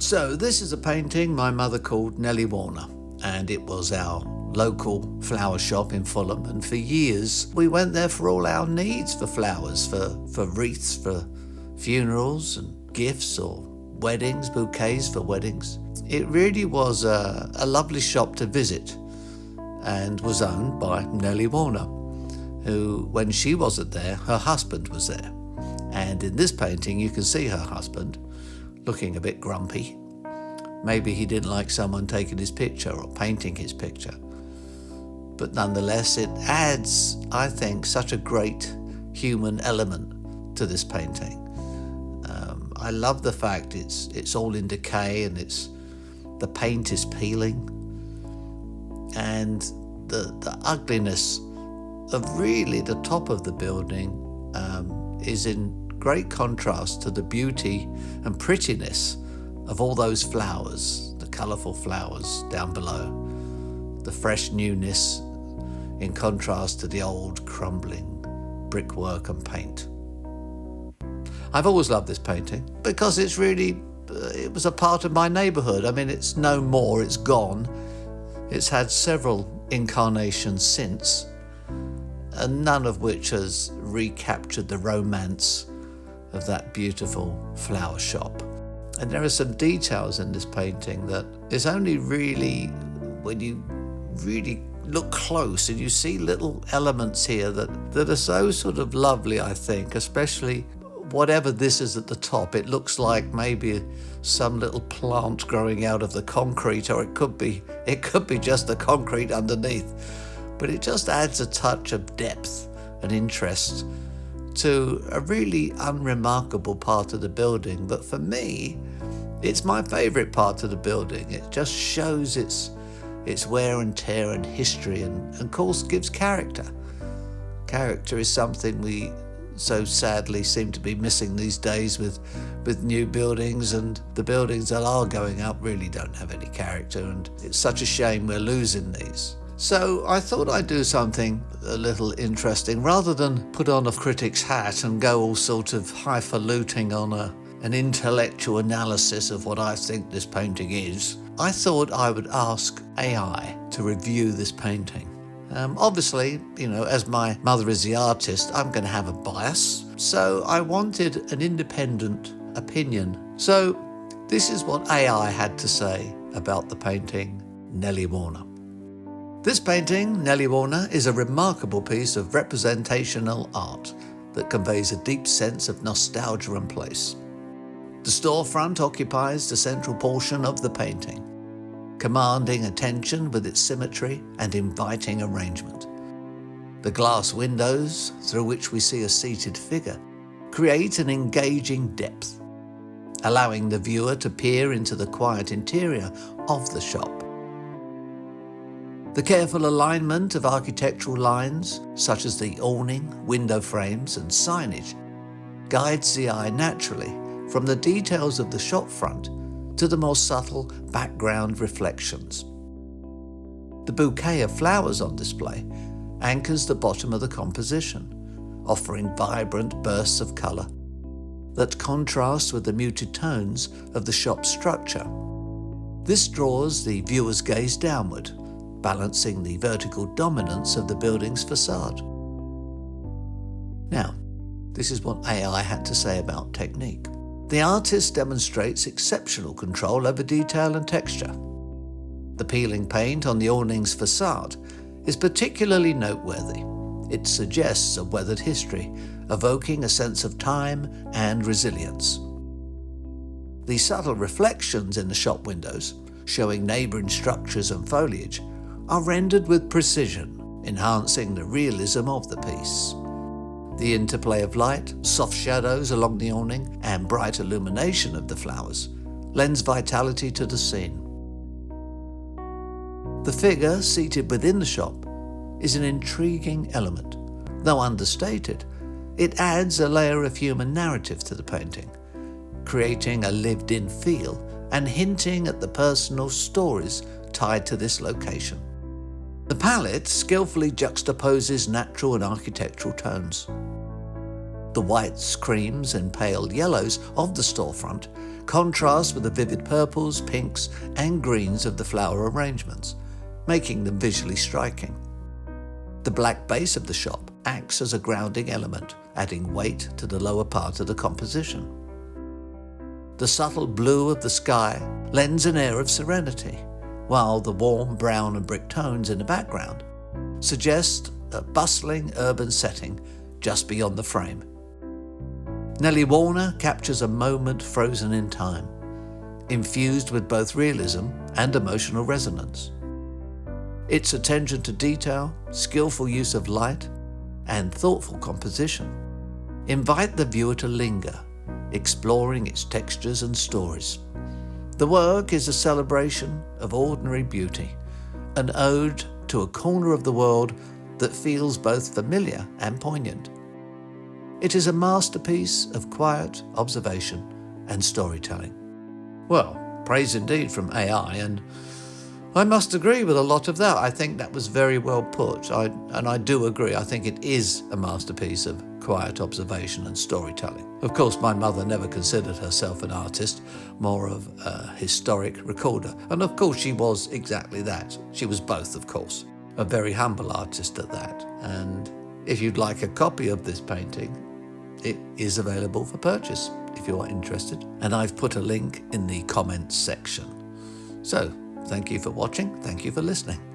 So this is a painting my mother called Nellie Warner, and it was our local flower shop in Fulham, and for years we went there for all our needs for flowers, for wreaths, for funerals and gifts, or weddings, bouquets for weddings. It really was a lovely shop to visit, and was owned by Nellie Warner, who, when she wasn't there, her husband was there. And in this painting you can see her husband looking a bit grumpy. Maybe he didn't like someone taking his picture or painting his picture. But nonetheless, it adds, I think, such a great human element to this painting. I love the fact it's all in decay, and the paint is peeling, and the ugliness of really the top of the building is in great contrast to the beauty and prettiness of all those flowers, the colourful flowers down below, the fresh newness in contrast to the old crumbling brickwork and paint. I've always loved this painting because it was a part of my neighbourhood. I mean, it's no more, it's gone. It's had several incarnations since, and none of which has recaptured the romance of that beautiful flower shop. And there are some details in this painting that is only really, when you really look close and you see little elements here that are so sort of lovely, I think, especially whatever this is at the top. It looks like maybe some little plant growing out of the concrete, or it could be just the concrete underneath. But it just adds a touch of depth and interest to a really unremarkable part of the building. But for me, it's my favourite part of the building. It just shows its wear and tear and history, and of course gives character. Character is something we so sadly seem to be missing these days with new buildings, and the buildings that are going up really don't have any character, and it's such a shame we're losing these. So I thought I'd do something a little interesting. Rather than put on a critic's hat and go all sort of highfalutin on an intellectual analysis of what I think this painting is, I thought I would ask AI to review this painting. Obviously, as my mother is the artist, I'm going to have a bias, so I wanted an independent opinion. So this is what AI had to say about the painting Nellie Warner. This painting, Nellie Warner, is a remarkable piece of representational art that conveys a deep sense of nostalgia and place. The storefront occupies the central portion of the painting, commanding attention with its symmetry and inviting arrangement. The glass windows, through which we see a seated figure, create an engaging depth, allowing the viewer to peer into the quiet interior of the shop. The careful alignment of architectural lines, such as the awning, window frames, and signage, guides the eye naturally from the details of the shop front to the more subtle background reflections. The bouquet of flowers on display anchors the bottom of the composition, offering vibrant bursts of colour that contrast with the muted tones of the shop's structure. This draws the viewer's gaze downward, balancing the vertical dominance of the building's facade. Now, this is what AI had to say about technique. The artist demonstrates exceptional control over detail and texture. The peeling paint on the awning's facade is particularly noteworthy. It suggests a weathered history, evoking a sense of time and resilience. The subtle reflections in the shop windows, showing neighbouring structures and foliage, are rendered with precision, enhancing the realism of the piece. The interplay of light, soft shadows along the awning, and bright illumination of the flowers lends vitality to the scene. The figure seated within the shop is an intriguing element. Though understated, it adds a layer of human narrative to the painting, creating a lived-in feel and hinting at the personal stories tied to this location. The palette skillfully juxtaposes natural and architectural tones. The whites, creams and pale yellows of the storefront contrast with the vivid purples, pinks and greens of the flower arrangements, making them visually striking. The black base of the shop acts as a grounding element, adding weight to the lower part of the composition. The subtle blue of the sky lends an air of serenity, while the warm brown and brick tones in the background suggest a bustling urban setting just beyond the frame. Nellie Warner captures a moment frozen in time, infused with both realism and emotional resonance. Its attention to detail, skillful use of light, and thoughtful composition invite the viewer to linger, exploring its textures and stories. The work is a celebration of ordinary beauty, an ode to a corner of the world that feels both familiar and poignant. It is a masterpiece of quiet observation and storytelling. Well, praise indeed from AI, and I must agree with a lot of that. I think that was very well put. I do agree. I think it is a masterpiece of quiet observation and storytelling. Of course, my mother never considered herself an artist, more of a historic recorder. And of course, she was exactly that. She was both, of course. A very humble artist at that. And if you'd like a copy of this painting, it is available for purchase if you are interested. And I've put a link in the comments section. So, thank you for watching. Thank you for listening.